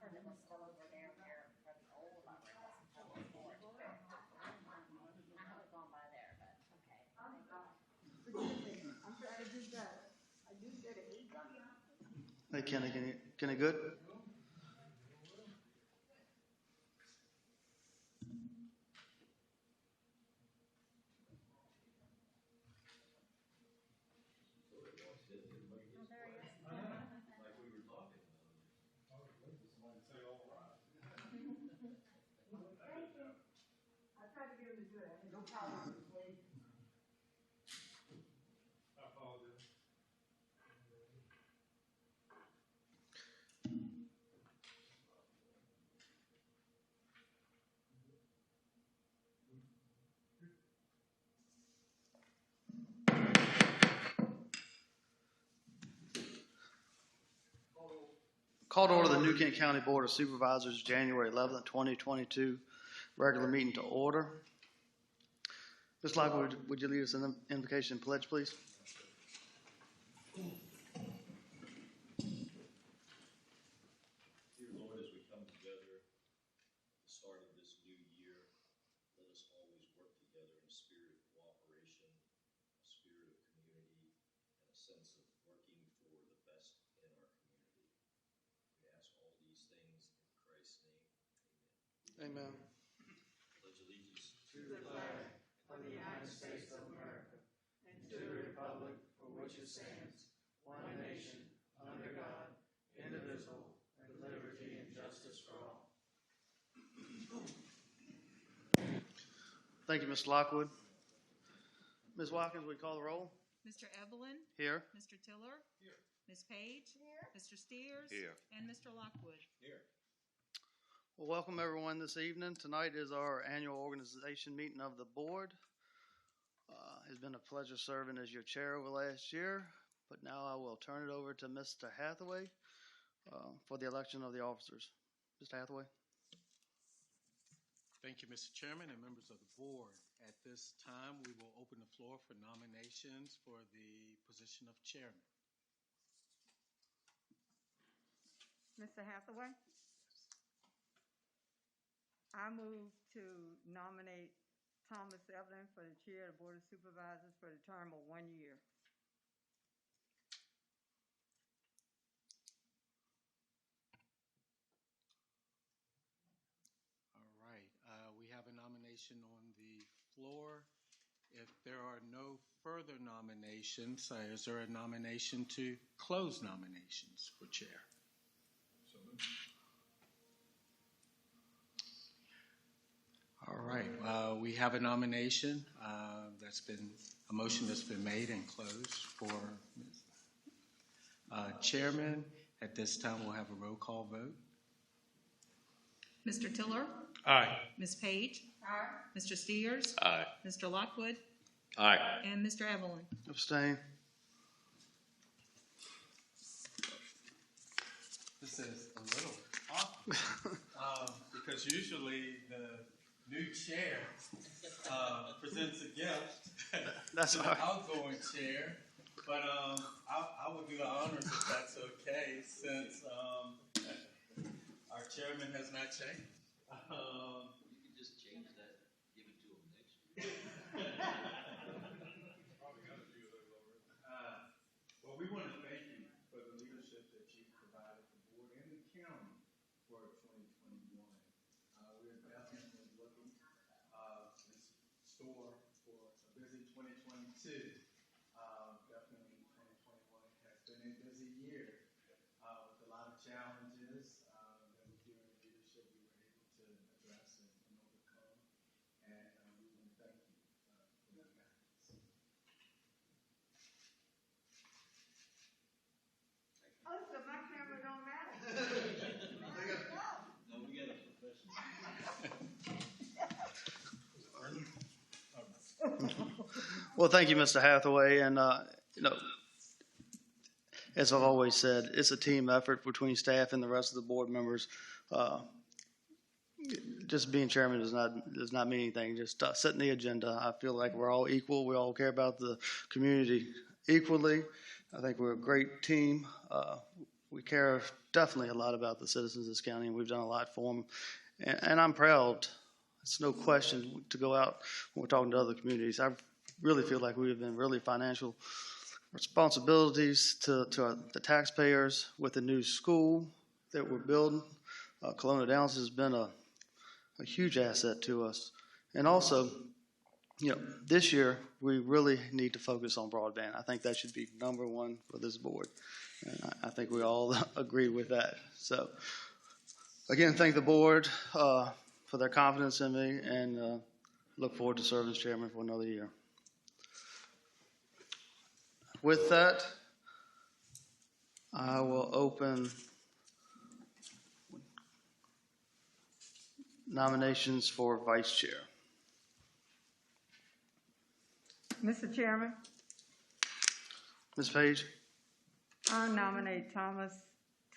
heard it was still over there for the old library. I haven't gone by there, but okay. I'm trying to do better. I do better. Hey, Kenny, good? I tried to get him to do it. I had no problem with his way. I apologize. Call to order the New Kent County Board of Supervisors, January 11th, 2022, regular meeting to order. Ms. Lockwood, would you lead us in the invocation and pledge, please? Dear Lord, as we come together at the start of this new year, let us always work together in a spirit of cooperation, a spirit of community, and a sense of working for the best in our community. We ask all these things in Christ's name. Amen. Amen. Pledge allegiance to the flag of the United States of America and to the republic for which it stands, one nation, under God, indivisible, with liberty and justice for all. Thank you, Ms. Lockwood. Ms. Watkins, we call the roll? Mr. Evelyn? Here. Mr. Tiller? Here. Ms. Page? Here. Mr. Steers? Here. And Mr. Lockwood? Here. Well, welcome everyone this evening. Tonight is our annual organization meeting of the board. It's been a pleasure serving as your chair over last year, but now I will turn it over to Mr. Hathaway for the election of the officers. Mr. Hathaway. Thank you, Mr. Chairman and members of the board. At this time, we will open the floor for nominations for the position of chairman. Mr. Hathaway? I move to nominate Thomas Evelyn for the chair of the Board of Supervisors for the term of 1 year. All right, we have a nomination on the floor. If there are no further nominations, is there a nomination to close nominations for chair? So moved. All right, we have a nomination a motion that's been made and closed for chairman. At this time, we'll have a roll call vote. Mr. Tiller? Aye. Ms. Page? Aye. Mr. Steers? Aye. Mr. Lockwood? Aye. And Mr. Evelyn? Abstain. This is a little awkward because usually the new chair presents a gift That's to all the right. outgoing chair, but I will do the honors if that's okay, since our chairman has not changed. You can just change that, give it to him next year. Well, we want to thank you for the leadership that you provided the board and the county for 2021. We're definitely looking in store for a busy 2022. Definitely 2021 has been a busy year with a lot of challenges that with your leadership we were able to address and overcome. And we want to thank you for your guidance. Oh, so my camera don't matter. No, we got a professional. Well, thank you, Mr. Hathaway. And, as I've always said, it's a team effort between staff and the rest of the board members. Just being chairman does not mean anything. Just setting the agenda. I feel like we're all equal. We all care about the community equally. I think we're a great team. we care definitely a lot about the citizens of this county, and we've done a lot for them. And I'm proud, it's no question, to go out when we're talking to other communities. I really feel like we have been really financial responsibilities to the taxpayers with the new school that we're building. Colonial Downs has been a huge asset to us. And also, this year, we really need to focus on broadband. I think that should be number one for this board. And I think we all agree with that. So, again, thank the board for their confidence in me, and look forward to serving as chairman for another year. With that, I will open nominations for vice chair. Mr. Chairman, Ms. Page? I nominate Thomas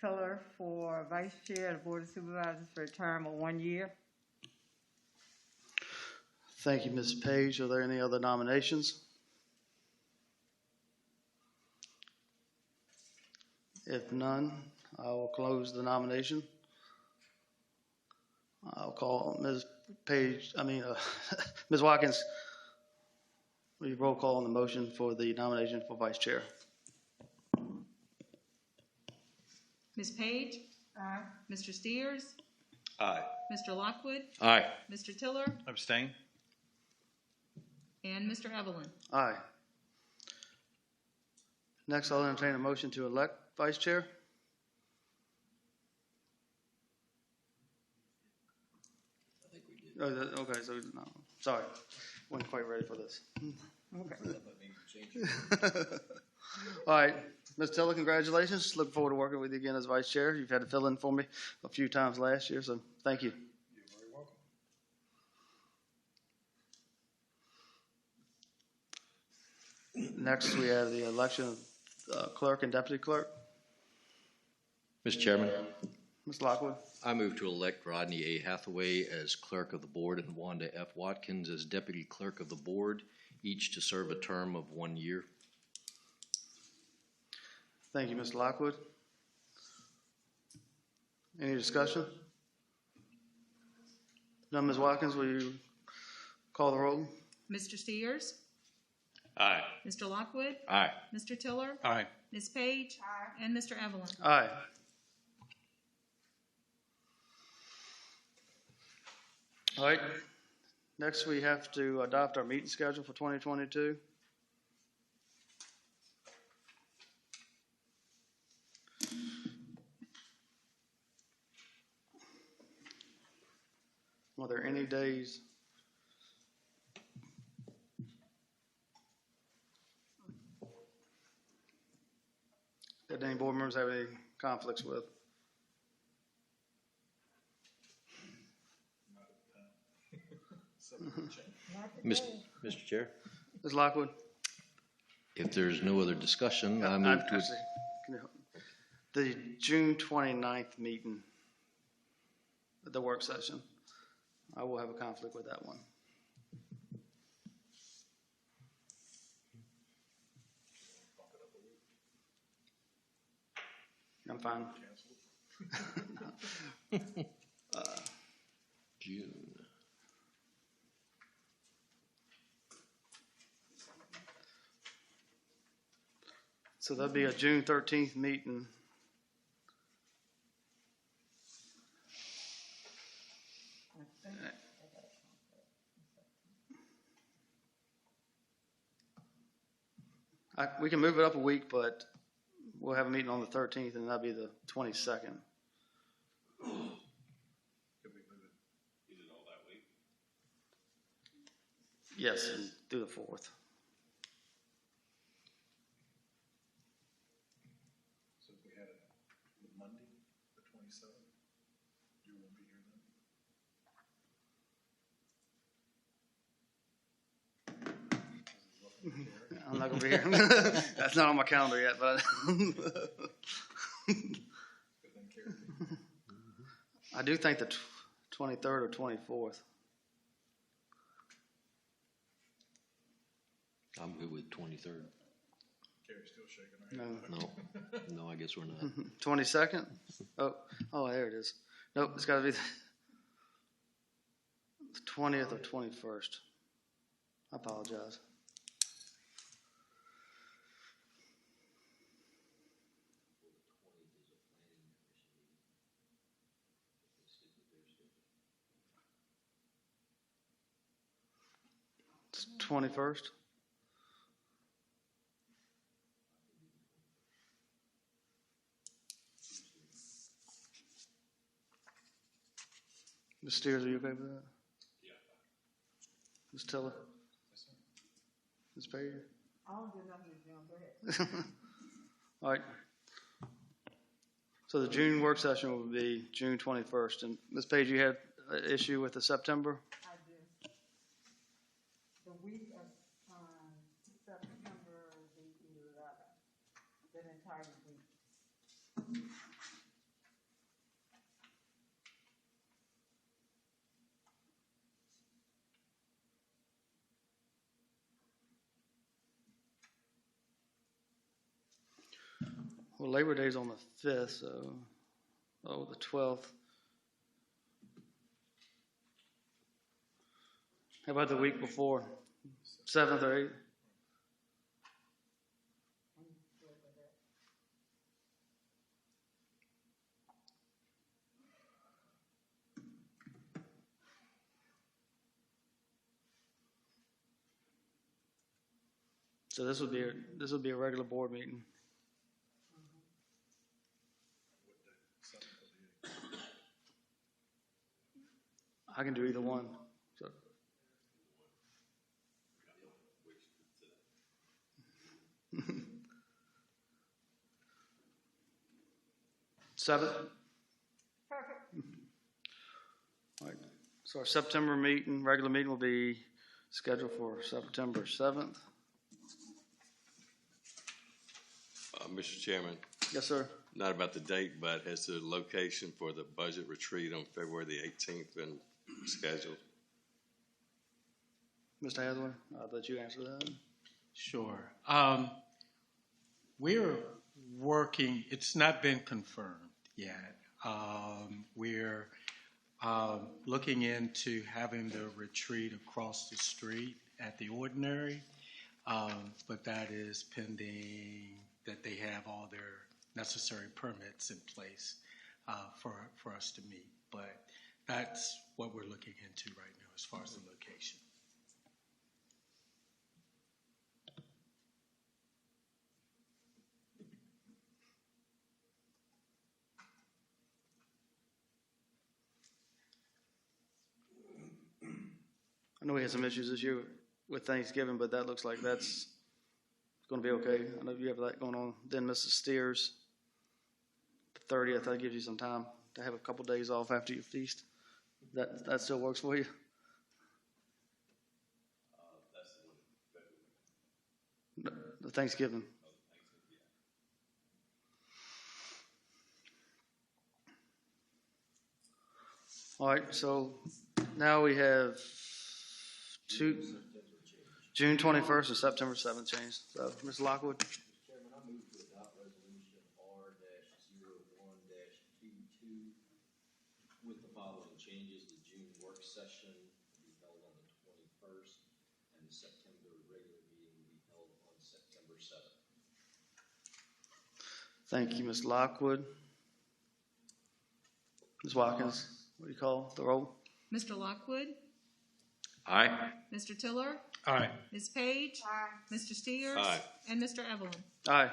Tiller for vice chair of the Board of Supervisors for a term of 1 year. Thank you, Ms. Page. Are there any other nominations? If none, I will close the nomination. I'll call Ms. Page, Ms. Watkins. Will you roll call on the motion for the nomination for vice chair? Ms. Page? Aye. Mr. Steers? Aye. Mr. Lockwood? Aye. Mr. Tiller? Abstain. And Mr. Evelyn? Aye. Next, I'll entertain a motion to elect vice chair. I think we did. Okay, so, no, sorry. Wasn't quite ready for this. Okay. That maybe change it. All right, Ms. Tiller, congratulations. Look forward to working with you again as vice chair. You've had to fill in for me a few times last year, so thank you. You're very welcome. Next, we have the election of clerk and deputy clerk. Mr. Chairman, Ms. Lockwood? I move to elect Rodney A. Hathaway as clerk of the board and Wanda F. Watkins as deputy clerk of the board, each to serve a term of 1 year. Thank you, Mr. Lockwood. Any discussion? None, Ms. Watkins, will you call the roll? Mr. Steers? Aye. Mr. Lockwood? Aye. Mr. Tiller? Aye. Ms. Page? Aye. And Mr. Evelyn? Aye. All right, next we have to adopt our meeting schedule for 2022. Are there any days that any board members have any conflicts with? Mr. Chair, Ms. Lockwood? if there's no other discussion, I move to, Actually, can you- the June 29th meeting, the work session, I will have a conflict with that one. I'm fine. June. So that'll be a June 13th meeting. We can move it up a week, but we'll have a meeting on the 13th, and that'll be the 22nd. Could we move it? Is it all that week? Yes, and do the 4th. So if we had it Monday, the 27th, you won't be here then? I'm not gonna be here. That's not on my calendar yet, but I do think the 23rd or 24th. I'm good with 23rd. Terry's still shaking her head. No. No, I guess we're not. 22nd? Oh, there it is. Nope, it's gotta be the 20th or 21st. I apologize. It's 21st? Ms. Steers, are you okay with that? Yeah. Ms. Tiller? Yes, sir. Ms. Page? I don't do nothing, Jim, go ahead. All right. So the June work session will be June 21st. And Ms. Page, you had an issue with the September? I do. The week of September the 11th, that entire week. Well, Labor Day's on the 5th, so, the 12th. How about the week before, 7th or 8th? So this would be a regular board meeting. I can do either one. So. Seventh? Perfect. All right. So our September meeting, regular meeting will be scheduled for September 7th. Mr. Chairman, Yes, sir. not about the date, but as to the location for the budget retreat on February the 18th been scheduled? Mr. Hathaway, I'll let you answer that. Sure. We're working, it's not been confirmed yet. We're looking into having the retreat across the street at the Ordinary, but that is pending that they have all their necessary permits in place for us to meet. But that's what we're looking into right now as far as the location. I know we had some issues this year with Thanksgiving, but that looks like that's going to be okay. I know you have that going on. Then Mrs. Steers, the 30th, that gives you some time to have a couple days off after your feast. That still works for you? That's the one. The Thanksgiving. All right, so now we have June 21st and September 7th changed. So, Ms. Lockwood. Mr. Chairman, I move to adopt resolution R-01-22 with the following changes. The June work session will be held on the 21st, and the September regular meeting will be held on September 7th. Thank you, Ms. Lockwood. Ms. Watkins, what do you call the roll? Mr. Lockwood, Aye. Mr. Tiller, Aye. Ms. Page, Aye. Mr. Steers, Aye. and Mr. Evelyn. Aye.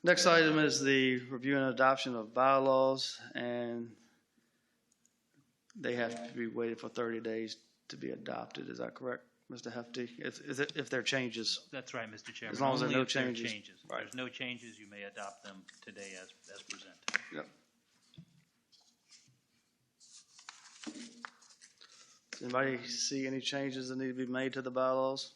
Next item is the review and adoption of bylaws, and they have to be waited for 30 days to be adopted. Is that correct, Mr. Hefty? If there are changes. That's right, Mr. Chairman. As long as there are Only no if there are changes. If Right. there's no changes, you may adopt them today as presented. Yep. Does anybody see any changes that need to be made to the bylaws?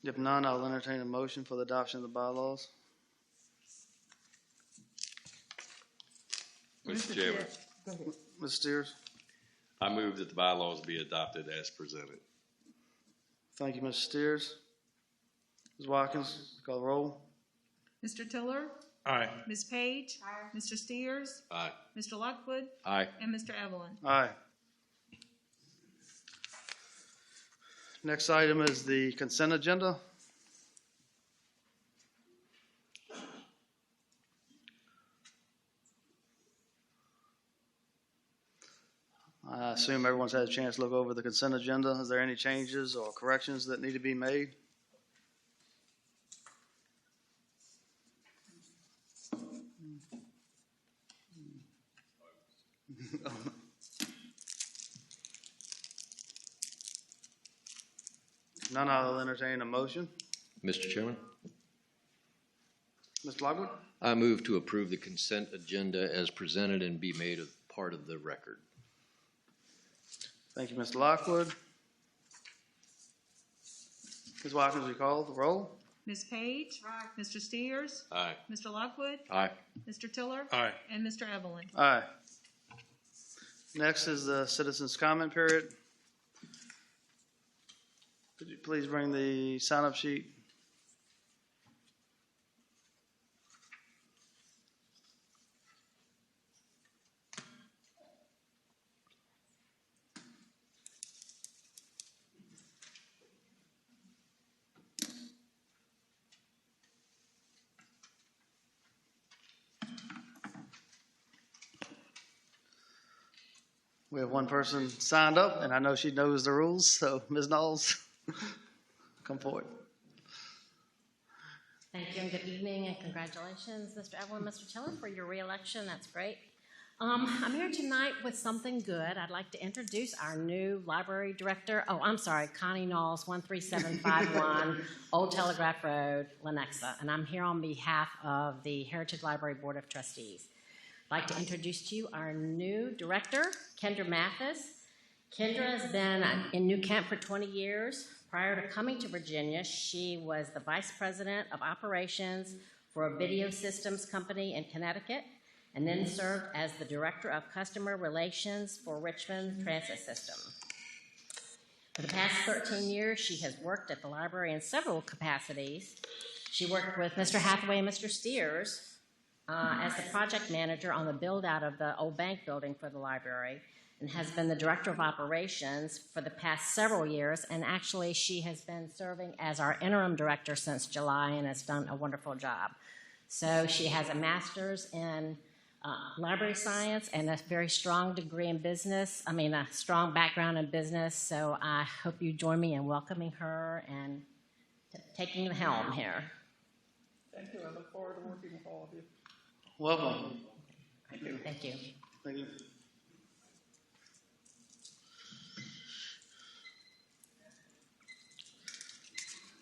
If none, I'll entertain a motion for the adoption of the bylaws. Mr. Chairman, Go ahead. Ms. Steers? I move that the bylaws be adopted as presented. Thank you, Mr. Steers. Ms. Watkins, call the roll. Mr. Tiller? Aye. Ms. Page? Mr. Steers? Aye. Mr. Lockwood? Aye. And Mr. Evelyn? Aye. Next item is the consent agenda. I assume everyone's had a chance to look over the consent agenda. Is there any changes or corrections that need to be made? None, I'll entertain a motion. Mr. Chairman, Mr. Lockwood? I move to approve the consent agenda as presented and be made a part of the record. Thank you, Mr. Lockwood. Ms. Watkins, will you call the roll? Ms. Page? Mr. Steers? Aye. Mr. Lockwood? Aye. Mr. Tiller? Aye. And Mr. Evelyn? Aye. Next is the citizens' comment period. Could you please bring the sign-up sheet? We have one person signed up, and I know she knows the rules, so Ms. Knowles, come forward. Thank you and good evening and congratulations, Mr. Evelyn, Mr. Tiller, for your reelection. That's great. I'm here tonight with something good. I'd like to introduce our new library director. Oh, I'm sorry, Connie Knowles, 13751 Old Telegraph Road, Lenexa. And I'm here on behalf of the Heritage Library Board of Trustees. I'd like to introduce to you our new director, Kendra Mathis. Kendra has been in New Kent for 20 years. Prior to coming to Virginia, she was the Vice President of Operations for a video systems company in Connecticut, and then served as the Director of Customer Relations for Richmond Transit System. For the past 13 years, she has worked at the library in several capacities. She worked with Mr. Hathaway and Mr. Steers as the project manager on the build-out of the old bank building for the library, and has been the Director of Operations for the past several years, and actually she has been serving as our interim director since July and has done a wonderful job. So she has a master's in library science and a very strong degree in business, a strong background in business, so I hope you join me in welcoming her and taking the helm here. Thank you. I look forward to working with all of you. Welcome. Thank you. Thank you.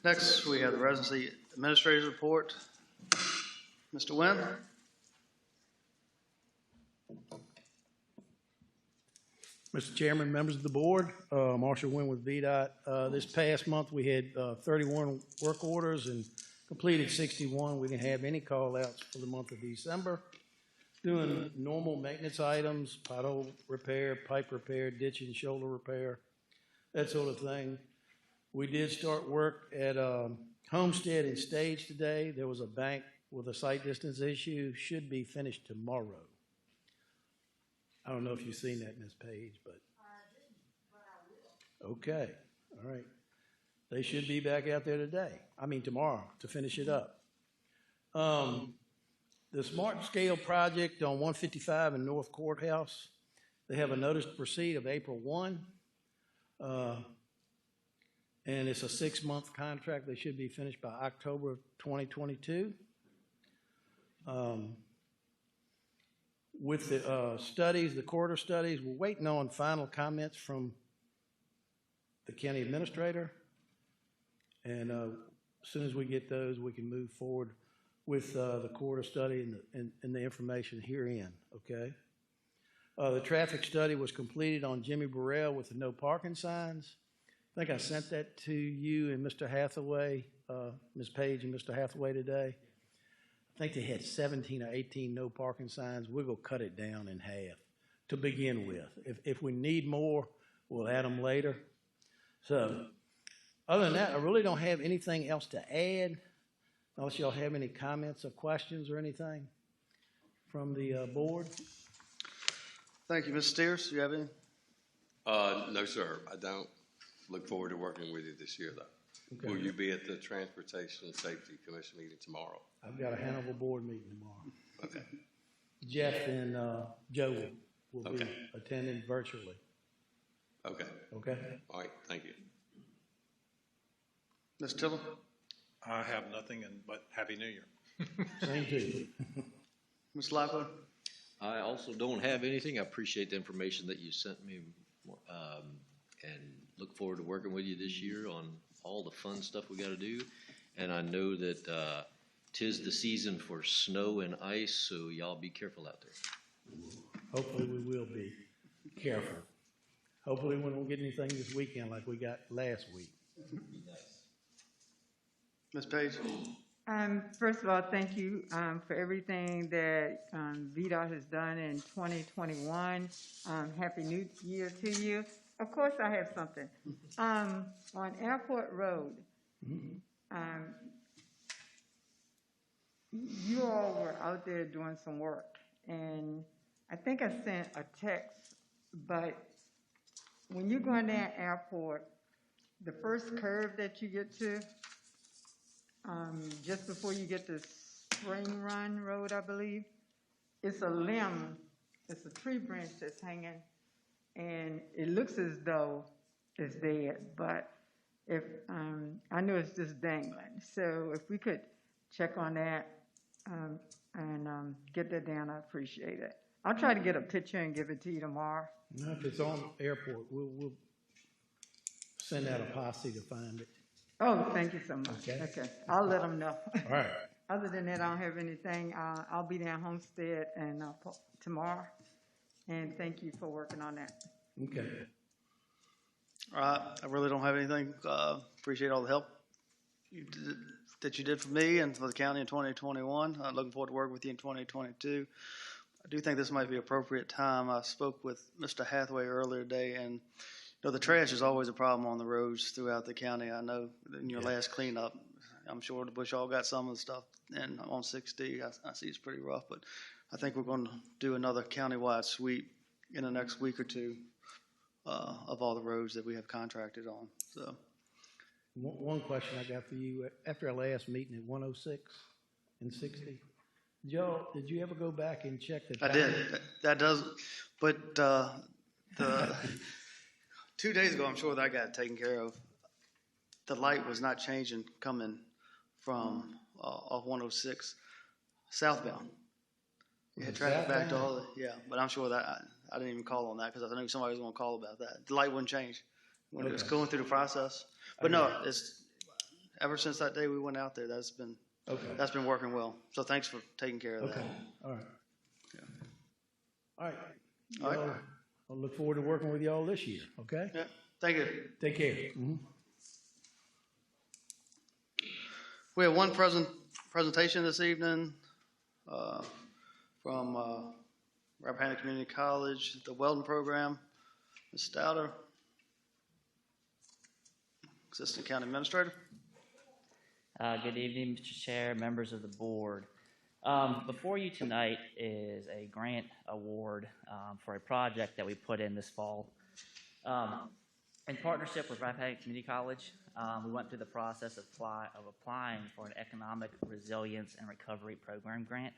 Next, we have the Residency Administrator's Report. Mr. Wynn? Mr. Chairman, members of the board, Marshall Wynn with VDOT. This past month, we had 31 work orders and completed 61. We didn't have any call-outs for the month of December. Doing normal maintenance items, pothole repair, pipe repair, ditch and shoulder repair, that sort of thing. We did start work at Homestead and Stage today. There was a bank with a site distance issue. Should be finished tomorrow. I don't know if you've seen that, Ms. Page, but. Okay, all right. They should be back out there tomorrow, to finish it up. The Smart Scale project on 155 in North Courthouse, they have a notice to proceed of April 1. And it's a 6-month contract. They should be finished by October of 2022. With the studies, the corridor studies, we're waiting on final comments from the county administrator. And as soon as we get those, we can move forward with the corridor study and the information herein, okay? The traffic study was completed on Jimmy Burrell with the no parking signs. I think I sent that to you and Mr. Hathaway, Ms. Page and Mr. Hathaway today. I think they had 17 or 18 no parking signs. We're going to cut it down in half to begin with. If we need more, we'll add them later. So, other than that, I really don't have anything else to add, unless y'all have any comments or questions or anything from the board. Thank you, Mr. Steers. Do you have any? No, sir, I don't. Look forward to working with you this year, though. Okay. Will you be at the Transportation Safety Commission meeting tomorrow? I've got a Hannibal board meeting tomorrow. Okay. Jeff and Joe will be Okay. attending virtually. Okay. Okay? All right, thank you. Mr. Tiller? I have nothing, but Happy New Year. Same to you. Ms. Lockwood? I also don't have anything. I appreciate the information that you sent me, and look forward to working with you this year on all the fun stuff we got to do. And I know that 'tis the season for snow and ice, so y'all be careful out there. Hopefully we will be careful. Hopefully we won't get anything this weekend like we got last week. Ms. Page? First of all, thank you for everything that VDOT has done in 2021. Happy New Year to you. Of course, I have something. On Airport Road, you all were out there doing some work, and I think I sent a text, but when you're going down Airport, the first curve that you get to, just before you get to Spring Run Road, I believe, it's a limb, it's a tree branch that's hanging, and it looks as though it's dead, but if, I know it's just dangling. So if we could check on that and get that down, I appreciate it. I'll try to get a picture and give it to you tomorrow. No, if it's on Airport, we'll send out a posse to find it. Oh, thank you so much. Okay. I'll let them know. All right. Other than that, I don't have anything. I'll be down Homestead and tomorrow, and thank you for working on that. Okay. All right, I really don't have anything. Appreciate all the help that you did for me and for the county in 2021. I'm looking forward to working with you in 2022. I do think this might be appropriate time. I spoke with Mr. Hathaway earlier today, and you know, the trash is always a problem on the roads throughout the county. I know in your last cleanup, I'm sure the Bush all got some of the stuff, and on 6D, I see it's pretty rough, but I think we're going to do another countywide sweep in the next week or two of all the roads that we have contracted on. So, One question I got for you. After our last meeting at 106 and 60, did you ever go back and check the time? I did. That does, but the 2 days ago, I'm sure that got taken care of. The light was not changing coming from off 106 southbound. You had traffic back to all the, but I'm sure that I didn't even call on that because I knew somebody was going to call about that. The light wouldn't change when it was going through the process. But no, it's ever since that day we went out there, that's been working well. So thanks for taking care of that. All right. Yeah. All right. I'll look forward to working with y'all this year. Okay. Yeah. Thank you. Take care. We have one presentation this evening from Rappahannock Community College, the welding program. Ms. Stouter, Assistant County Administrator. Good evening, Mr. Chair, members of the board. Before you tonight is a grant award for a project that we put in this fall. In partnership with Rappahannock Community College, we went through the process of applying for an Economic Resilience and Recovery Program grant.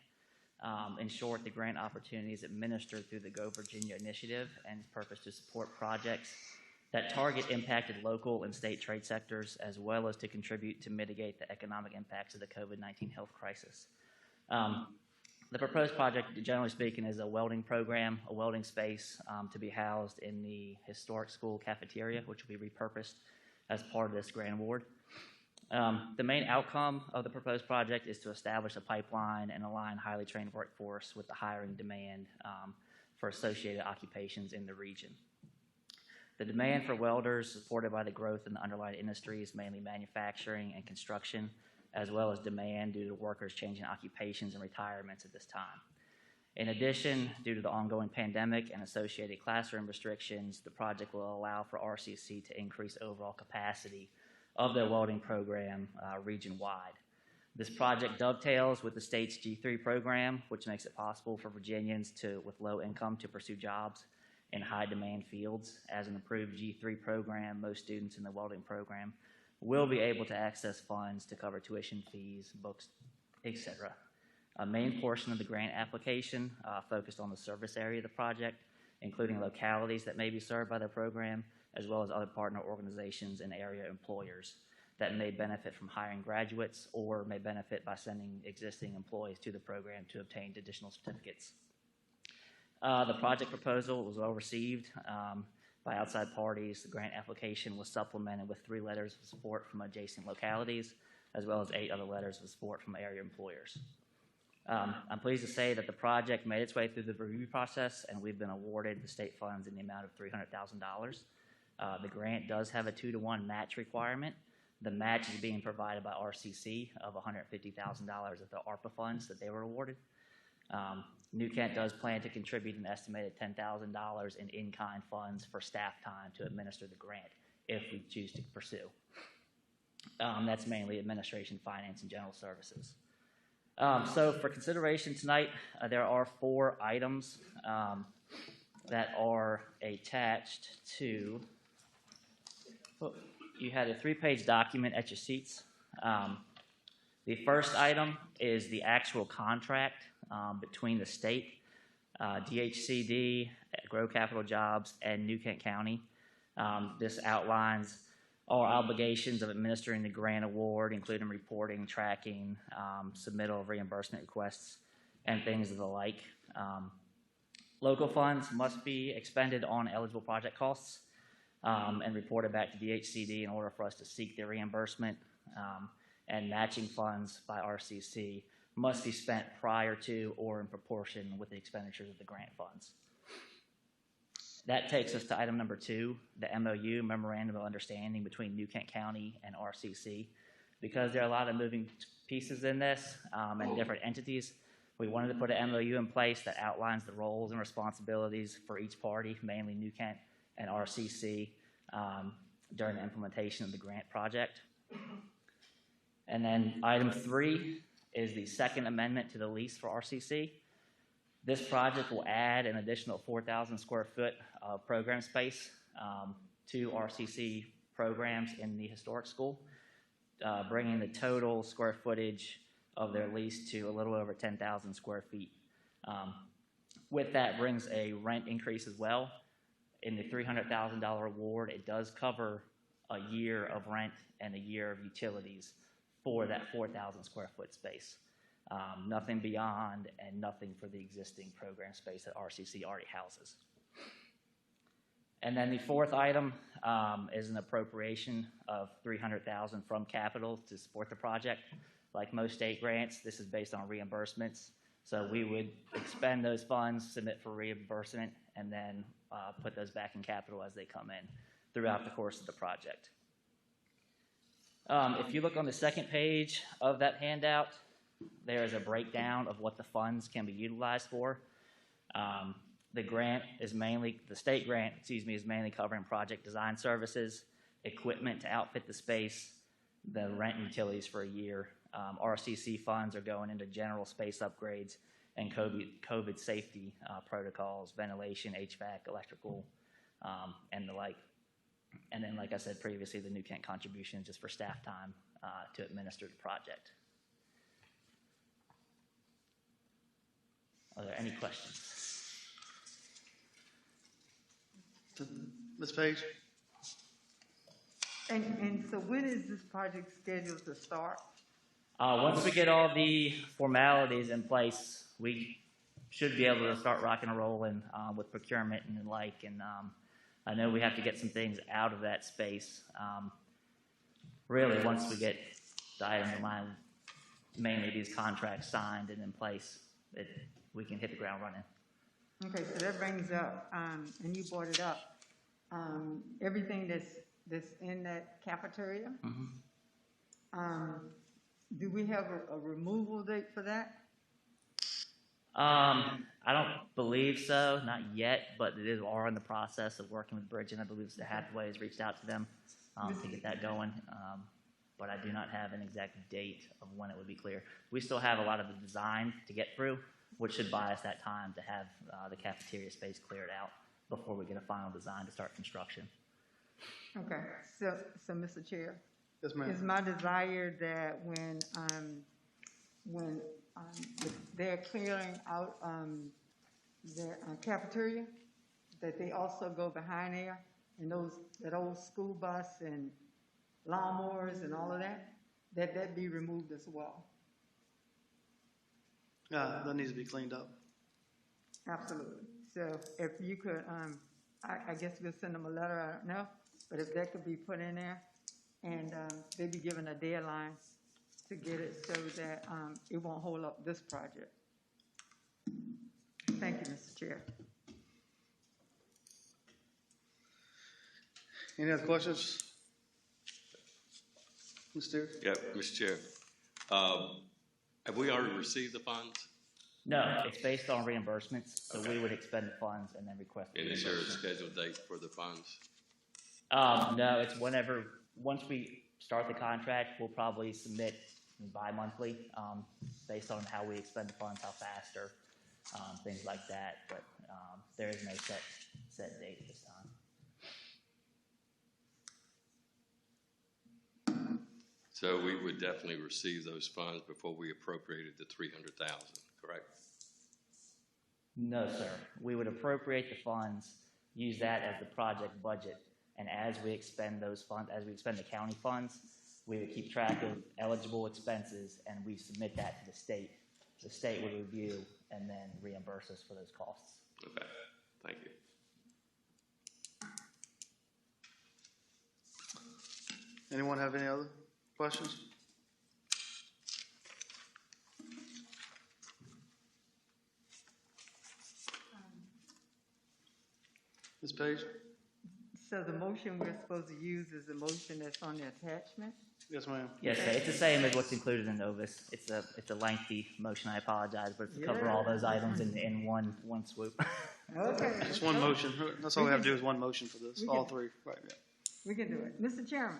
In short, the grant opportunity is administered through the Go Virginia initiative and purpose to support projects that target impacted local and state trade sectors, as well as to contribute to mitigate the economic impacts of the COVID-19 health crisis. The proposed project, generally speaking, is a welding program, a welding space to be housed in the historic school cafeteria, which will be repurposed as part of this grant award. The main outcome of the proposed project is to establish a pipeline and align highly trained workforce with the hiring demand for associated occupations in the region. The demand for welders, supported by the growth in the underlying industries, mainly manufacturing and construction, as well as demand due to workers changing occupations and retirements at this time. In addition, due to the ongoing pandemic and associated classroom restrictions, the project will allow for RCC to increase overall capacity of their welding program region-wide. This project dovetails with the state's G3 program, which makes it possible for Virginians with low income to pursue jobs in high-demand fields. As an approved G3 program, most students in the welding program will be able to access funds to cover tuition fees, books, etc. A main portion of the grant application focused on the service area of the project, including localities that may be served by the program, as well as other partner organizations and area employers that may benefit from hiring graduates or may benefit by sending existing employees to the program to obtain additional certificates. The project proposal was well received by outside parties. The grant application was supplemented with 3 letters of support from adjacent localities, as well as 8 other letters of support from area employers. I'm pleased to say that the project made its way through the review process, and we've been awarded the state funds in the amount of $300,000. The grant does have a 2-to-1 match requirement. The match is being provided by RCC of $150,000 of the ARPA funds that they were awarded. New Kent does plan to contribute an estimated $10,000 in-kind funds for staff time to administer the grant if we choose to pursue. That's mainly administration, finance, and general services. So for consideration tonight, there are 4 items that are attached to, you had a 3-page document at your seats. The first item is the actual contract between the state, DHCD, Grow Capital Jobs, and New Kent County. This outlines our obligations of administering the grant award, including reporting, tracking, submittal of reimbursement requests, and things of the like. Local funds must be expended on eligible project costs and reported back to DHCD in order for us to seek their reimbursement, and matching funds by RCC must be spent prior to or in proportion with the expenditures of the grant funds. That takes us to item number 2, the MOU, Memorandum of Understanding between New Kent County and RCC. Because there are a lot of moving pieces in this and different entities, we wanted to put an MOU in place that outlines the roles and responsibilities for each party, mainly New Kent and RCC, during the implementation of the grant project. And then item 3 is the second amendment to the lease for RCC. This project will add an additional 4,000 square foot of program space to RCC programs in the historic school, bringing the total square footage of their lease to a little over 10,000 square feet. With that brings a rent increase as well. In the $300,000 award, it does cover a year of rent and a year of utilities for that 4,000 square foot space. Nothing beyond and nothing for the existing program space that RCC already houses. And then the fourth item is an appropriation of $300,000 from capital to support the project. Like most state grants, this is based on reimbursements. So we would expend those funds, submit for reimbursement, and then put those back in capital as they come in throughout the course of the project. If you look on the second page of that handout, there is a breakdown of what the funds can be utilized for. The state grant, is mainly covering project design services, equipment to outfit the space, the rent and utilities for a year. RCC funds are going into general space upgrades and COVID safety protocols, ventilation, HVAC, electrical, and the like. And then, like I said previously, the New Kent contribution is just for staff time to administer the project. Are there any questions? Ms. Page? And so when is this project scheduled to start? Once we get all the formalities in place, we should be able to start rocking and rolling with procurement and the like. And I know we have to get some things out of that space. Really, once we get the items in line, mainly these contracts signed and in place, we can hit the ground running. Okay, so that brings up, and you brought it up, everything that's in that cafeteria. Mm-hmm. Do we have a removal date for that? I don't believe so, not yet, but it is are in the process of working with Bridge, and I believe the Hathaway has reached out to them to get that going. But I do not have an exact date of when it would be clear. We still have a lot of the design to get through, which should buy us that time to have the cafeteria space cleared out before we get a final design to start construction. Okay, so Mr. Chair. Yes, ma'am. It's my desire that when they're clearing out the cafeteria, that they also go behind there and that old school bus and lawnmowers and all of that be removed as well. Yeah, that needs to be cleaned up. Absolutely. So if you could, I guess we'll send them a letter, I don't know, but if that could be put in there and they be given a deadline to get it so that it won't hold up this project. Thank you, Mr. Chair. Any other questions? Mr. Yeah, Mr. Chair. Have we already received the funds? No, it's based on reimbursements, so we would expend the funds and then request the And is there a reimbursement. scheduled date for the funds? No, it's once we start the contract, we'll probably submit bi-monthly, based on how we expend the funds, how fast, or things like that, but there is no set date at this time. So we would definitely receive those funds before we appropriated the $300,000, correct? No, sir. We would appropriate the funds, use that as the project budget, and as we expend those funds, as we expend the county funds, we would keep track of eligible expenses, and we submit that to the state. The state would review and then reimburse us for those costs. Okay, thank you. Anyone have any other questions? Ms. Page? So the motion we're supposed to use is the motion that's on the attachment? Yes, ma'am. Yes, sir. It's the same as what's included in Novus. It's a lengthy motion. I apologize, but it's to cover all those items in one swoop. Okay. It's one motion. That's all we have to do is one motion for this, all three. Right, yeah. We can do it. Mr. Chairman,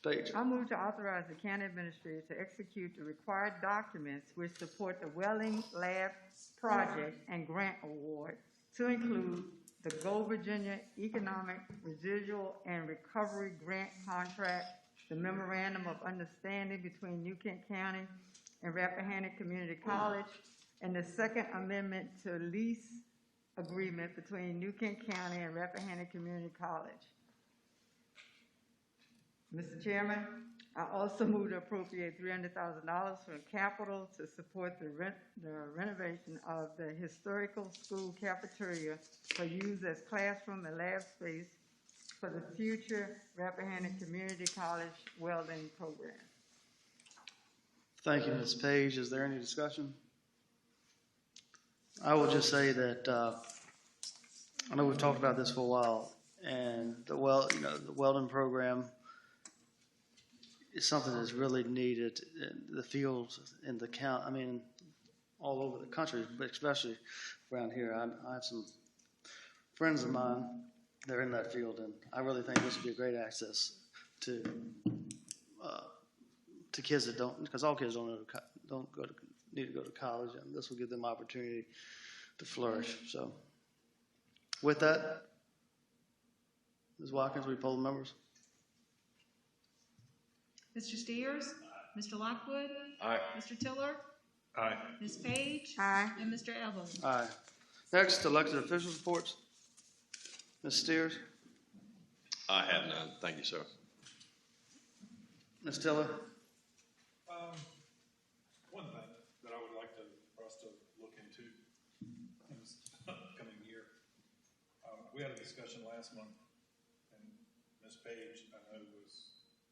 Ms. Page? I move to authorize the county administrator to execute the required documents which support the welding lab project and grant award to include the Go Virginia Economic Residual and Recovery Grant Contract, the Memorandum of Understanding between New Kent County and Rappahannock Community College, and the Second Amendment to Lease Agreement between New Kent County and Rappahannock Community College. Mr. Chairman, I also move to appropriate $300,000 from capital to support the renovation of the historical school cafeteria for use as classroom and lab space for the future Rappahannock Community College welding program. Thank you, Ms. Page. Is there any discussion? I will just say that I know we've talked about this for a while, and the welding program is something that's really needed in the fields in the county. I mean, all over the country, but especially around here. I have some friends of mine that are in that field, and I really think this would be a great access to kids that don't, because all kids need to go to college, and this will give them opportunity to flourish. So, with that, Ms. Watkins, will you poll the members? Mr. Steers? Mr. Lockwood? Aye. Mr. Tiller? Aye. Ms. Page? Aye. And Mr. Evelyn? Aye. Next, elected officials reports. Ms. Steers? I have none. Thank you, sir. Ms. Tiller? One thing that I would like for us to look into in this upcoming year, we had a discussion last month, and Ms. Page, I know,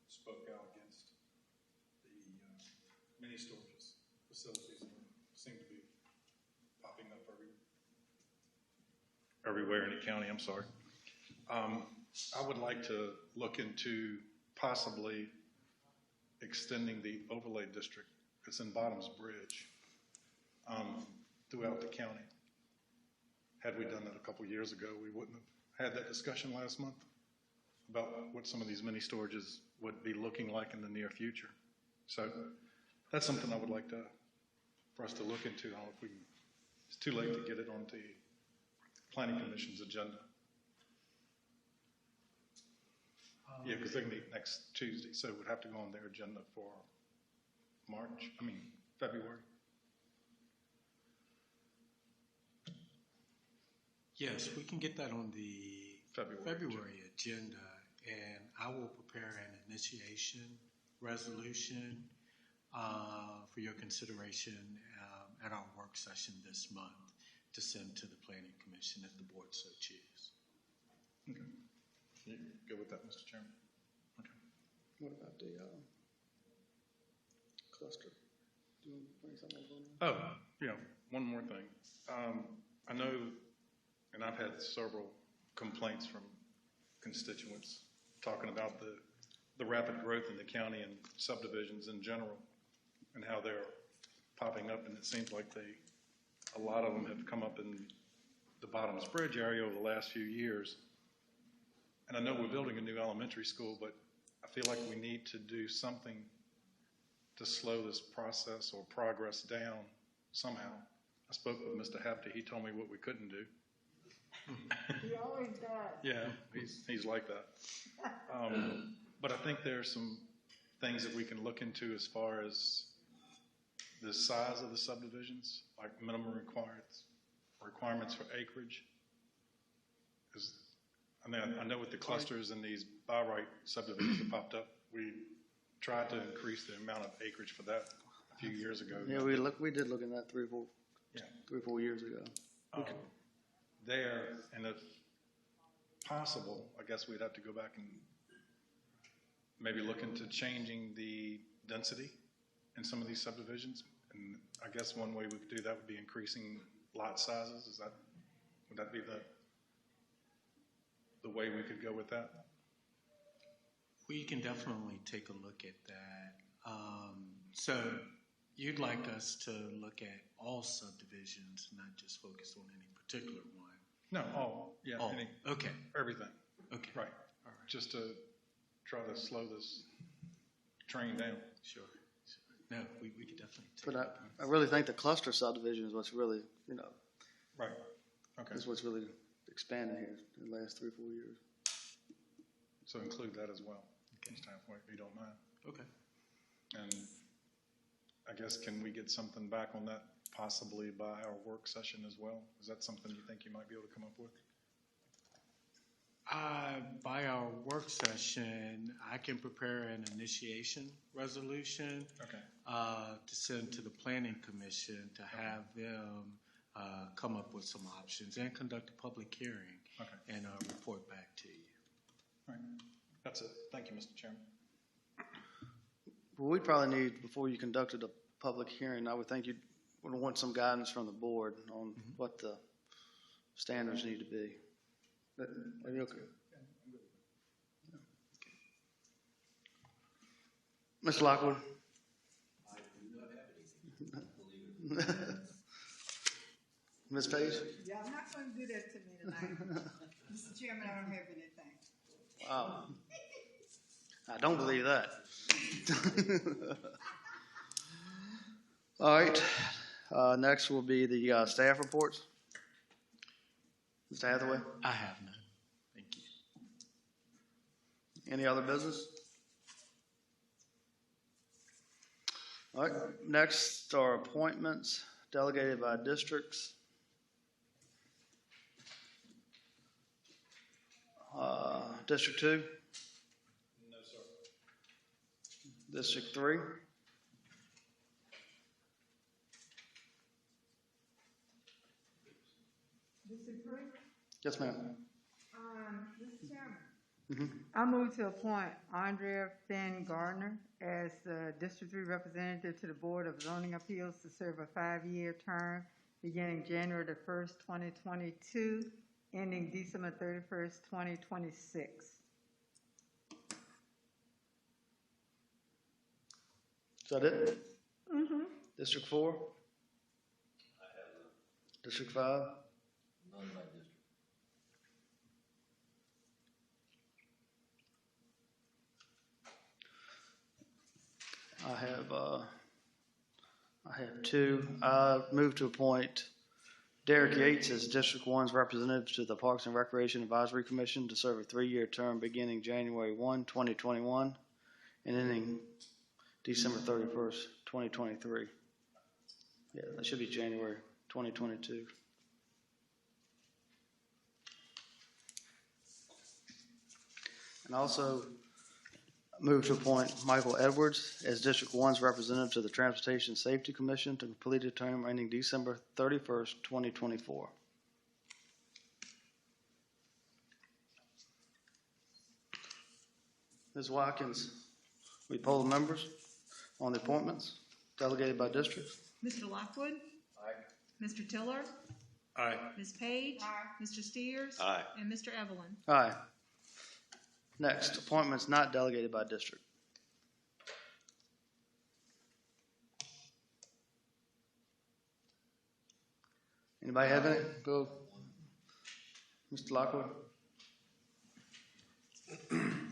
spoke out against the mini storage facilities that seem to be popping up everywhere in the county. I'm sorry. I would like to look into possibly extending the overlay district. It's in Bottoms Bridge. throughout the county. Had we done that a couple years ago, we wouldn't have had that discussion last month about what some of these mini storages would be looking like in the near future. So that's something I would like for us to look into. Now, if it's too late to get it on the Planning Commission's agenda. Yeah, because they meet next Tuesday, so it would have to go on their agenda for February. Yes, we can get that on the February agenda, and I will prepare an initiation resolution for your consideration at our work session this month to send to the Planning Commission if the board so chooses. Okay. You go with that, Mr. Chairman? Okay. What about the cluster? Do you want to bring something up on that? Oh, yeah, one more thing. I know, and I've had several complaints from constituents talking about the rapid growth in the county and subdivisions in general and how they're popping up, and it seems like a lot of them have come up in the Bottoms Bridge area over the last few years. And I know we're building a new elementary school, but I feel like we need to do something to slow this process or progress down somehow. I spoke with Mr. Habte. He told me what we couldn't do. He always does. Yeah, he's like that. But I think there's some things that we can look into as far as the size of the subdivisions, like minimum requirements for acreage. I know with the clusters and these by right subdivisions that popped up, we tried to increase the amount of acreage for that a few years ago. Yeah, we did look at that 3 or 4 years ago. There, and if possible, I guess we'd have to go back and maybe look into changing the density in some of these subdivisions. And I guess one way we could do that would be increasing lot sizes. Would that be the way we could go with that? We can definitely take a look at that. So you'd like us to look at all subdivisions, not just focus on any particular one? No, all. Yeah, all. Okay. Everything. Okay. Right. All right. Just to try to slow this train down. Sure. No, we could definitely take But that. I really think the cluster subdivision is what's really, Right. Okay. is what's really expanded here in the last 3 or 4 years. So include that as well. Ms. Tathwaite, if you don't mind. Okay. And I guess, can we get something back on that possibly by our work session as well? Is that something you think you might be able to come up with? By our work session, I can prepare an initiation resolution to send to the Planning Commission to have them come up with some options and conduct a public hearing and report back to you. All right. That's it. Thank you, Mr. Chairman. Well, we probably need, before you conducted a public hearing, I would think you'd want some guidance from the board on what the standards need to be. Are you okay? Mr. Lockwood? I do not have anything. Ms. Page? Yeah, I'm not going to do that to me tonight. Mr. Chairman, I don't have anything. Wow. I don't believe that. All right. Next will be the staff reports. Mr. Hathaway? I have none. Thank you. Any other business? All right. Next are appointments delegated by districts. District 2? No, sir. District 3? District 3? Yes, ma'am. Mr. Chairman. I move to appoint Andrea Finn Gardner as the District 3 representative to the Board of Zoning Appeals to serve a 5-year term beginning January the 1st, 2022, ending December 31st, 2026. Is that it? District 4? District 5? None by district. I have two. I move to appoint Derek Yates as District 1's representative to the Parks and Recreation Advisory Commission to serve a 3-year term beginning January 1, 2021, and ending December 31st, 2023. Yeah, that should be January 2022. And also move to appoint Michael Edwards as District 1's representative to the Transportation Safety Commission to complete a term ending December 31st, 2024. Ms. Watkins, we poll the members on the appointments delegated by district. Mr. Lockwood? Aye. Mr. Tiller? Aye. Ms. Page? Mr. Steers? Aye. And Mr. Evelyn? Aye. Next, appointments not delegated by district. Anybody have any? Go. Mr. Lockwood.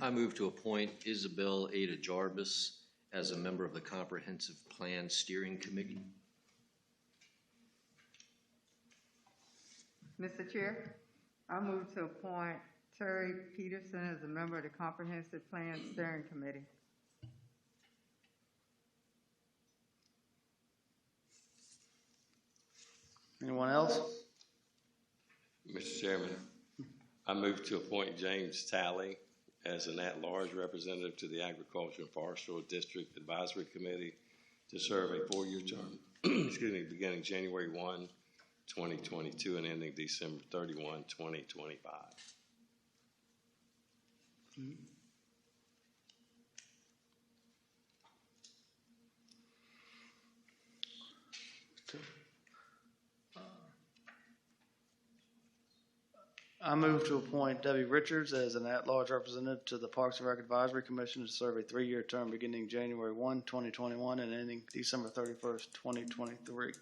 I move to appoint Isabel Ada Jarvis as a member of the Comprehensive Plan Steering Committee. Mr. Chair, I move to appoint Terry Peterson as a member of the Comprehensive Plan Steering Committee. Anyone else? Mr. Chairman, I move to appoint James Talley as an at-large representative to the Agriculture and Forestry District Advisory Committee to serve a 4-year term, beginning January 1, 2022 and ending December 31, 2025. I move to appoint Debbie Richards as an at-large representative to the Parks and Rec Advisory Commission to serve a 3-year term beginning January 1, 2021 and ending December 31st, 2023.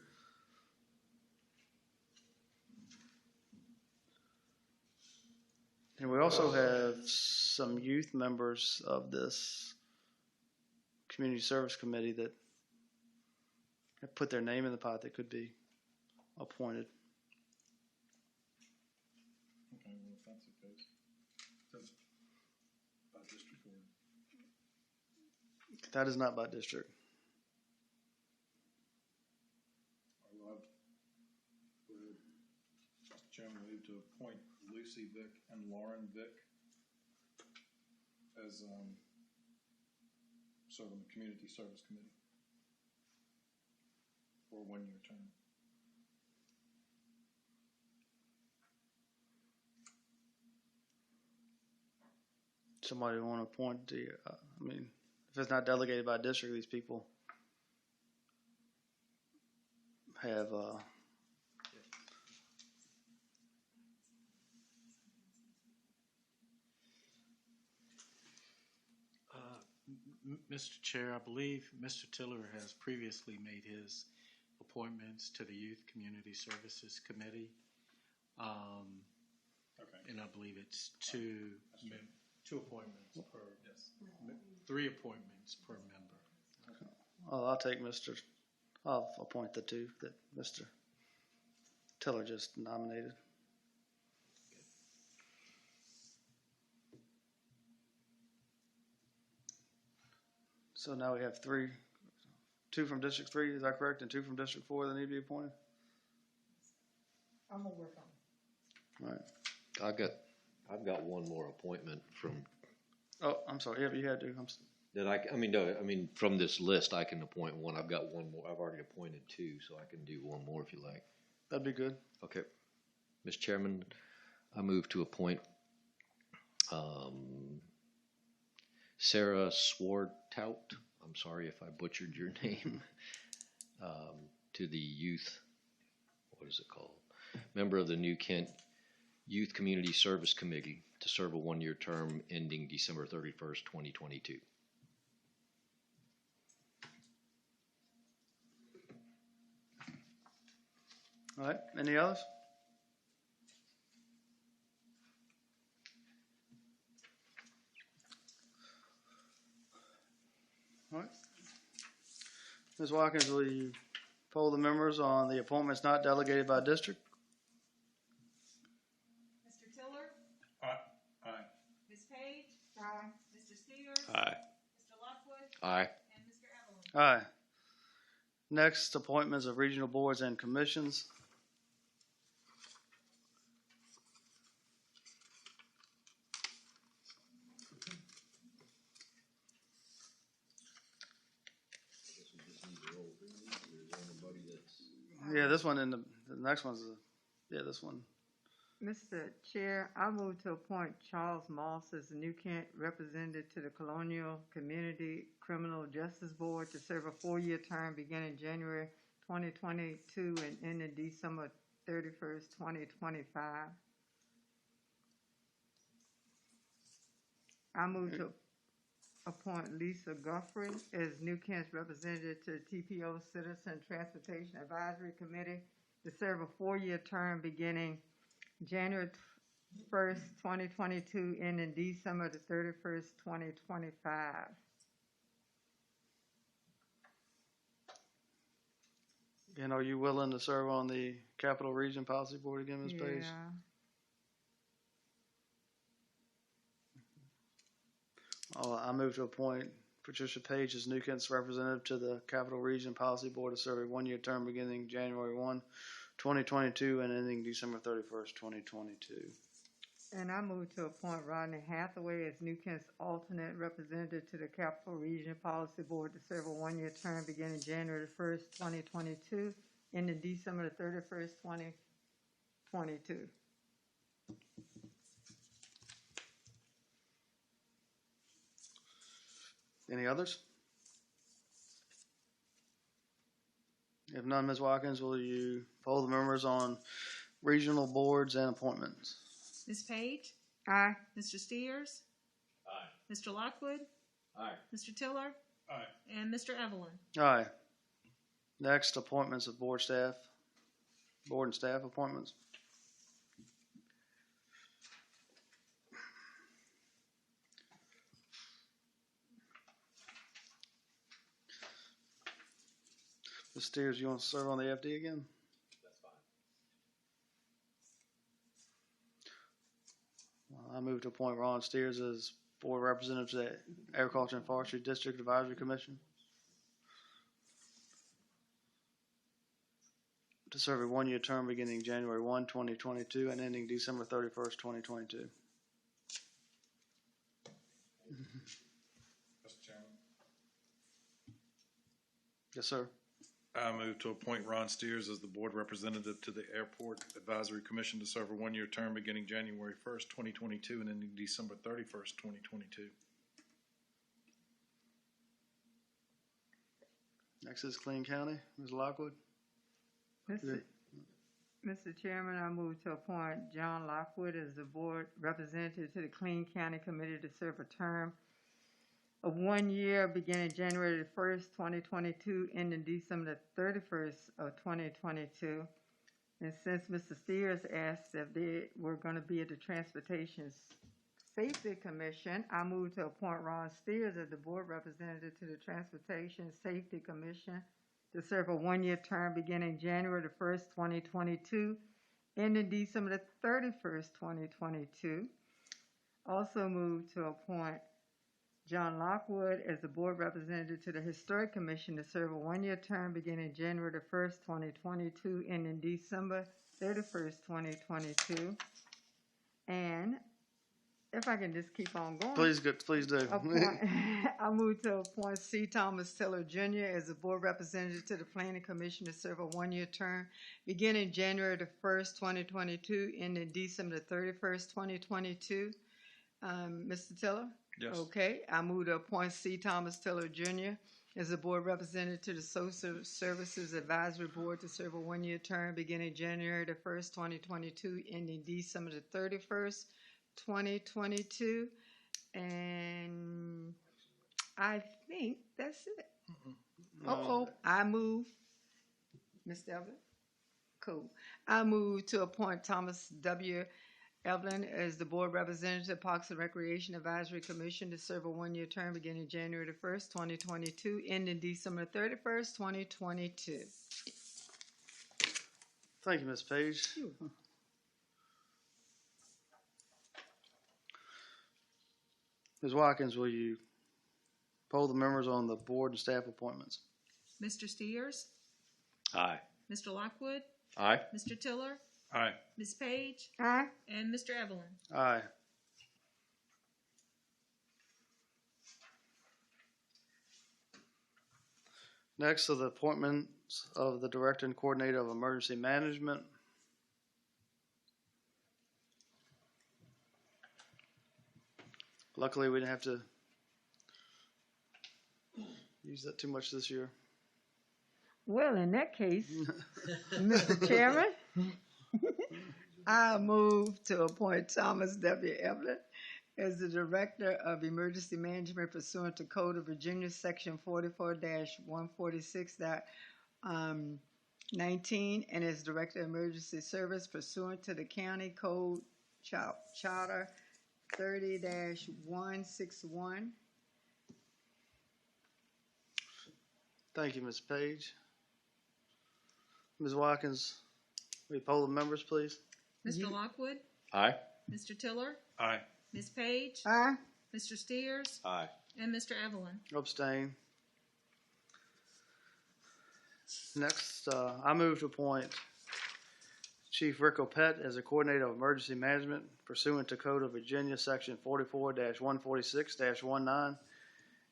And we also have some youth members of this Community Service Committee that have put their name in the pot that could be appointed. Okay, well, if that's the case. That's by district or? That is not by district. I would, Mr. Chairman, move to appoint Lucy Vick and Lauren Vick as, serving the Community Service Committee for a 1-year term. Somebody want to appoint the, if it's not delegated by district, these people have, Mr. Chair, I believe Mr. Tiller has previously made his appointments to the Youth Community Services Committee. Okay. And I believe it's two appointments per, yes, 3 appointments per member. I'll appoint the 2 that Mr. Tiller just nominated. So now we have 2 from District 3, is that correct? And 2 from District 4 that need to be appointed? I'm gonna work on it. All right. I've got one more appointment from, Oh, I'm sorry. Yeah, you had to. from this list, I can appoint one. I've got one more. I've already appointed 2, so I can do one more if you like. That'd be good. Okay. Mr. Chairman, I move to appoint Sarah Swartout, I'm sorry if I butchered your name, to the youth, what is it called? Member of the New Kent Youth Community Service Committee to serve a 1-year term ending December 31st, 2022. All right, any others? All right. Ms. Watkins, will you poll the members on the appointments not delegated by district? Mr. Tiller? Aye. Ms. Page? Aye. Mr. Steers? Aye. Mr. Lockwood? Aye. And Mr. Evelyn? Aye. Next, appointments of regional boards and commissions. Yeah, this one and the next one's, this one. Mr. Chair, I move to appoint Charles Moss as the New Kent representative to the Colonial Community Criminal Justice Board to serve a 4-year term beginning January 2022 and ending December 31st, 2025. I move to appoint Lisa Guthrie as New Kent's representative to the TPO Citizen Transportation Advisory Committee to serve a 4-year term beginning January 1st, 2022, ending December the 31st, 2025. And are you willing to serve on the Capital Region Policy Board again, Ms. Page? Yeah. I move to appoint Patricia Page as New Kent's representative to the Capital Region Policy Board to serve a 1-year term beginning January 1, 2022 and ending December 31st, 2022. And I move to appoint Rodney Hathaway as New Kent's alternate representative to the Capital Region Policy Board to serve a 1-year term beginning January 1st, 2022, ending December the 31st, 2022. Any others? If none, Ms. Watkins, will you poll the members on regional boards and appointments? Ms. Page? Aye. Mr. Steers? Aye. Mr. Lockwood? Aye. Mr. Tiller? Aye. And Mr. Evelyn? Aye. Next, appointments of board and staff appointments. Ms. Steers, you want to serve on the FD again? That's fine. I move to appoint Ron Steers as board representative to the Agriculture and Forestry District Advisory Commission to serve a 1-year term beginning January 1, 2022 and ending December 31st, 2022. Mr. Chairman, Yes, sir. I move to appoint Ron Steers as the board representative to the Airport Advisory Commission to serve a 1-year term beginning January 1st, 2022 and ending December 31st, 2022. Next is Clean County. Ms. Lockwood. Mr. Chairman, I move to appoint John Lockwood as the board representative to the Clean County Committee to serve a term of 1 year beginning January the 1st, 2022, ending December the 31st of 2022. And since Mr. Steers asked if they were going to be at the Transportation Safety Commission, I move to appoint Ron Steers as the board representative to the Transportation Safety Commission to serve a 1-year term beginning January the 1st, 2022, ending December the 31st, 2022. Also move to appoint John Lockwood as the board representative to the Historic Commission to serve a 1-year term beginning January the 1st, 2022, ending December 31st, 2022. And if I can just keep on going. Please do. I move to appoint C. Thomas Tiller Jr. as the board representative to the Planning Commission to serve a 1-year term beginning January the 1st, 2022, ending December the 31st, 2022. Mr. Tiller? Yes. Okay. I move to appoint C. Thomas Tiller Jr. as the board representative to the Social Services Advisory Board to serve a 1-year term beginning January the 1st, 2022, ending December the 31st, 2022. And I think that's it. I move. Mr. Evelyn? Cool. I move to appoint Thomas W. Evelyn as the Board Representative, Parks and Recreation Advisory Commission to serve a one-year term beginning January the 1st, 2022, ending December 31st, 2022. Thank you, Ms. Page. Ms. Watkins, will you poll the members on the board and staff appointments? Mr. Steers? Aye. Mr. Lockwood? Aye. Mr. Tiller? Aye. Ms. Page? Aye. And Mr. Evelyn? Aye. Next are the appointments of the Director and Coordinator of Emergency Management. Luckily, we didn't have to use that too much this year. Well, in that case, Mr. Chairman, I move to appoint Thomas W. Evelyn as the Director of Emergency Management pursuant to Code of Virginia, Section 44-146.19, and as Director of Emergency Service pursuant to the County Code Charter 30-161. Thank you, Ms. Page. Ms. Watkins, will you poll the members, please? Mr. Lockwood? Aye. Mr. Tiller? Aye. Ms. Page? Aye. Mr. Steers? Aye. And Mr. Evelyn? Abstain. Next, I move to appoint Chief Rick Opett as the Coordinator of Emergency Management pursuant to Code of Virginia, Section 44-146-19,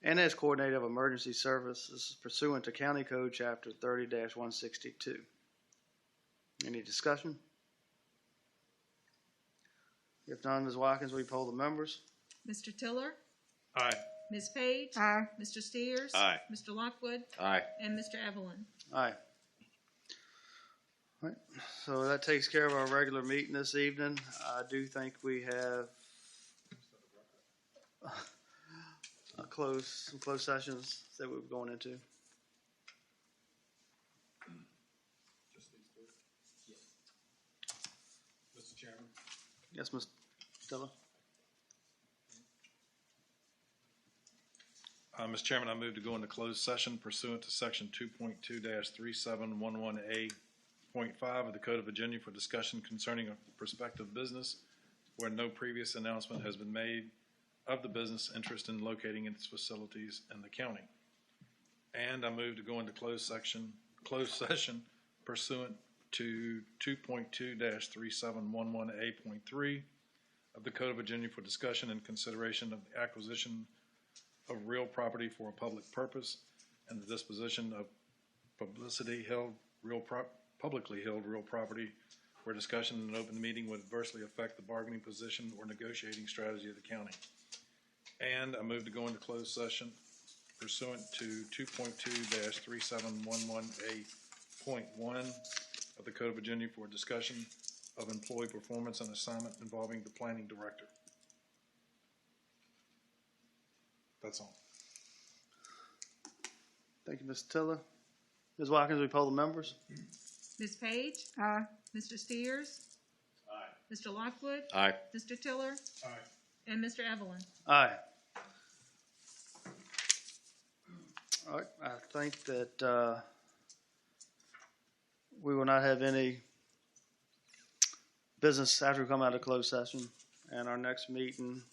and as Coordinator of Emergency Services pursuant to County Code Chapter 30-162. Any discussion? If none, Ms. Watkins, will you poll the members? Mr. Tiller? Aye. Ms. Page? Aye. Mr. Steers? Aye. Mr. Lockwood? Aye. And Mr. Evelyn? Aye. All right, so that takes care of our regular meeting this evening. I do think we have some closed sessions that we're going into. Just these two? Yes. Mr. Chairman? Yes, Mr. Stella? Mr. Chairman, I move to go into closed session pursuant to Section 2.2-3711A.5 of the Code of Virginia for discussion concerning a prospective business where no previous announcement has been made of the business interest in locating its facilities in the county. And I move to go into closed session pursuant to 2.2-3711A.3 of the Code of Virginia for discussion and consideration of the acquisition of real property for a public purpose and the disposition of publicly held real property where discussion in an open meeting would adversely affect the bargaining position or negotiating strategy of the county. And I move to go into closed session pursuant to 2.2-3711A.1 of the Code of Virginia for discussion of employee performance and assignment involving the planning director. That's all. Thank you, Mr. Tiller. Ms. Watkins, will you poll the members? Ms. Page? Aye. Mr. Steers? Aye. Mr. Lockwood? Aye. Mr. Tiller? Aye. And Mr. Evelyn? Aye. All right, I think that we will not have any business after we come out of closed session. And our next meeting,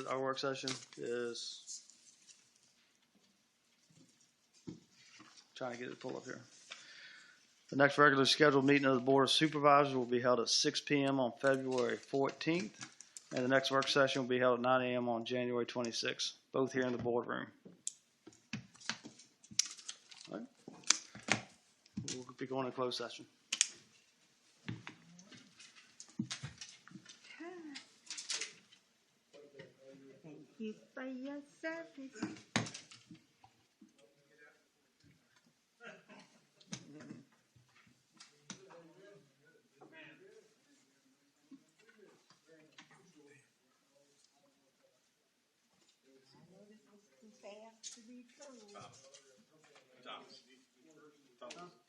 our work session is, trying to get it pulled up here. The next regularly scheduled meeting of the Board of Supervisors will be held at 6 p.m. on February 14th, and the next work session will be held at 9 a.m. on January 26th, both here in the boardroom. All right. We'll be going to closed session. Thank you for your service. too fast to be true. Thomas.